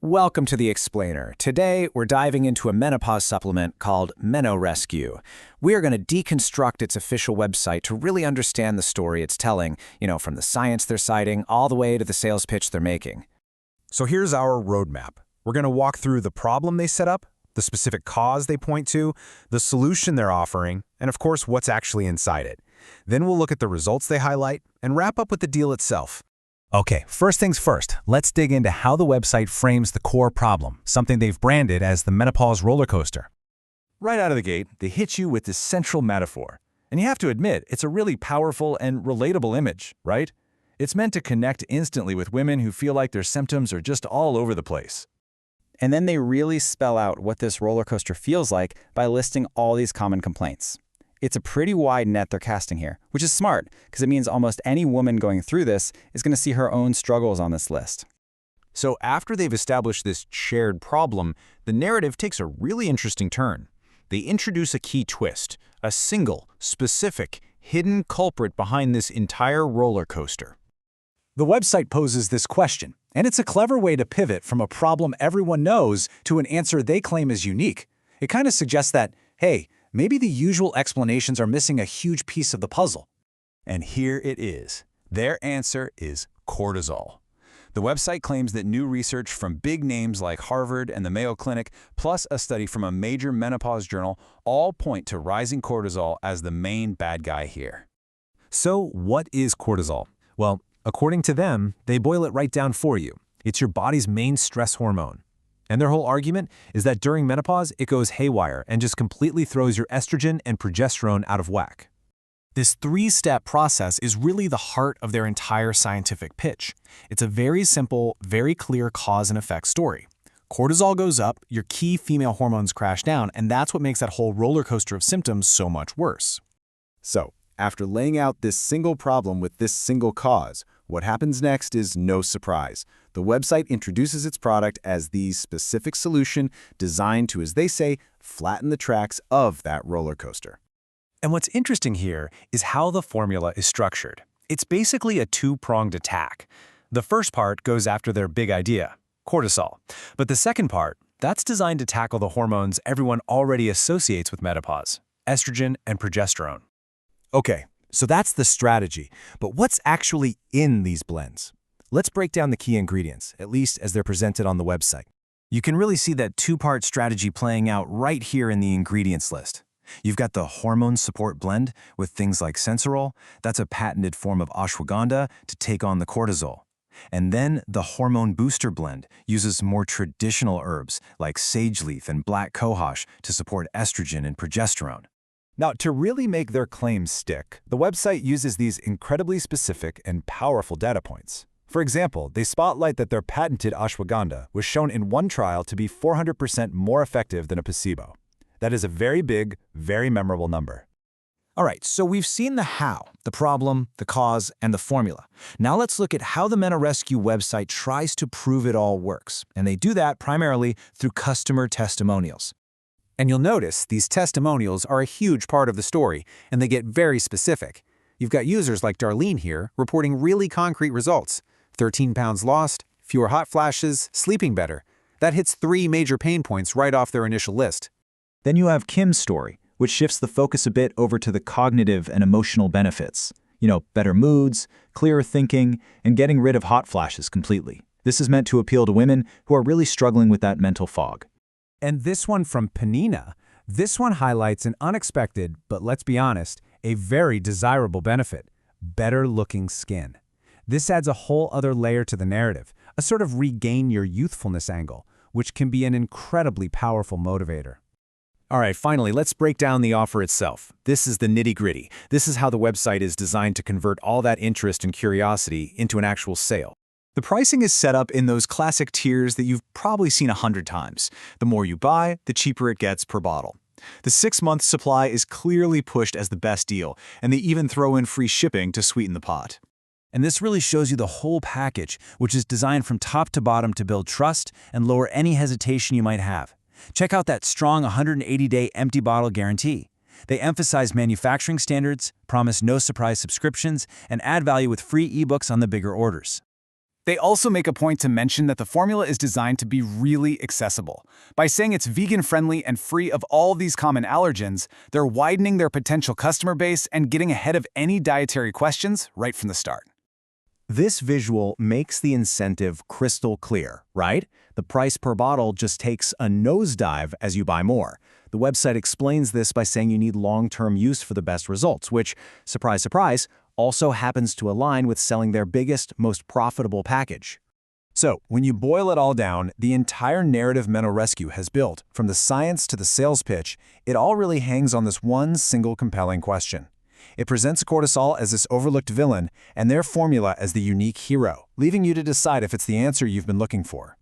Welcome to The Explainer. Today, we're diving into a menopause supplement called MenoRescue. We are going to deconstruct its official website to really understand the story it's telling, from the science they're citing all the way to the sales pitch they're making. So here's our roadmap. We're going to walk through the problem they set up, the specific cause they point to, the solution they're offering, and of course, what's actually inside it. Then we'll look at the results they highlight and wrap up with the deal itself. Okay, first things first, let's dig into how the website frames the core problem, something they've branded as the Menopause Rollercoaster. Right out of the gate, they hit you with this central metaphor. And you have to admit, it's a really powerful and relatable image, right? It's meant to connect instantly with women who feel like their symptoms are just all over the place. And then they really spell out what this roller coaster feels like by listing all these common complaints. It's a pretty wide net they're casting here, which is smart because it means almost any woman going through this is going to see her own struggles on this list. So after they've established this shared problem, the narrative takes a really interesting turn. They introduce a key twist, a single, specific, hidden culprit behind this entire roller coaster. The website poses this question, and it's a clever way to pivot from a problem everyone knows to an answer they claim is unique. It kind of suggests that, hey, maybe the usual explanations are missing a huge piece of the puzzle. And here it is. Their answer is cortisol. The website claims that new research from big names like Harvard and the Mayo Clinic, plus a study from a major menopause journal, all point to rising cortisol as the main bad guy here. So what is cortisol? Well, according to them, they boil it right down for you. It's your body's main stress hormone. And their whole argument is that during menopause, it goes haywire and just completely throws your estrogen and progesterone out of whack. This three-step process is really the heart of their entire scientific pitch. It's a very simple, very clear cause and effect story. Cortisol goes up, your key female hormones crash down, and that's what makes that whole roller coaster of symptoms so much worse. So, after laying out this single problem with this single cause, what happens next is no surprise. The website introduces its product as the specific solution designed to, as they say, flatten the tracks of that roller coaster. And what's interesting here is how the formula is structured. It's basically a two-pronged attack. The first part goes after their big idea, cortisol. But the second part, that's designed to tackle the hormones everyone already associates with menopause, estrogen and progesterone. Okay, so that's the strategy. But what's actually in these blends? Let's break down the key ingredients, at least as they're presented on the website. You can really see that two-part strategy playing out right here in the ingredients list. You've got the Hormone Support Blend with things like Sensoril. That's a patented form of Ashwagandha to take on the cortisol. And then the Hormone Booster Blend uses more traditional herbs like sage leaf and Black Cohosh to support estrogen and progesterone. Now, to really make their claims stick, the website uses these incredibly specific and powerful data points. For example, they spotlight that their patented ashwagandha was shown in one trial to be 400% more effective than a placebo. That is a very big, very memorable number. All right, so we've seen the how, the problem, the cause, and the formula. Now let's look at how the MenoRescue website tries to prove it all works. And they do that primarily through customer testimonials. And you'll notice these testimonials are a huge part of the story, and they get very specific. You've got users like Darlene here reporting really concrete results. 13 pounds lost, fewer hot flashes, sleeping better. That hits 3 major pain points right off their initial list. Then you have Kim's story, which shifts the focus a bit over to the cognitive and emotional benefits. Better moods, clearer thinking, and getting rid of hot flashes completely. This is meant to appeal to women who are really struggling with that mental fog. And this one from Panina, this one highlights an unexpected, but let's be honest, a very desirable benefit: better-looking skin. This adds a whole other layer to the narrative, a sort of regain your youthfulness angle, which can be an incredibly powerful motivator. All right, finally, let's break down the offer itself. This is the nitty-gritty. This is how the website is designed to convert all that interest and curiosity into an actual sale. The pricing is set up in those classic tiers that you've probably seen 100 times. The more you buy, the cheaper it gets per bottle. The 6-month supply is clearly pushed as the best deal, and they even throw in free shipping to sweeten the pot. And this really shows you the whole package, which is designed from top to bottom to build trust and lower any hesitation you might have. Check out that strong 180-day empty bottle guarantee. They emphasize manufacturing standards, promise no-surprise subscriptions, and add value with free ebooks on the bigger orders. They also make a point to mention that the formula is designed to be really accessible. By saying it's vegan-friendly and free of all these common allergens, they're widening their potential customer base and getting ahead of any dietary questions right from the start. This visual makes the incentive crystal clear, right? The price per bottle just takes a nosedive as you buy more. The website explains this by saying you need long-term use for the best results, which, surprise, surprise, also happens to align with selling their biggest, most profitable package. So, when you boil it all down, the entire narrative MenoRescue has built, from the science to the sales pitch, it all really hangs on this one single compelling question. It presents cortisol as this overlooked villain and their formula as the unique hero, leaving you to decide if it's the answer you've been looking for.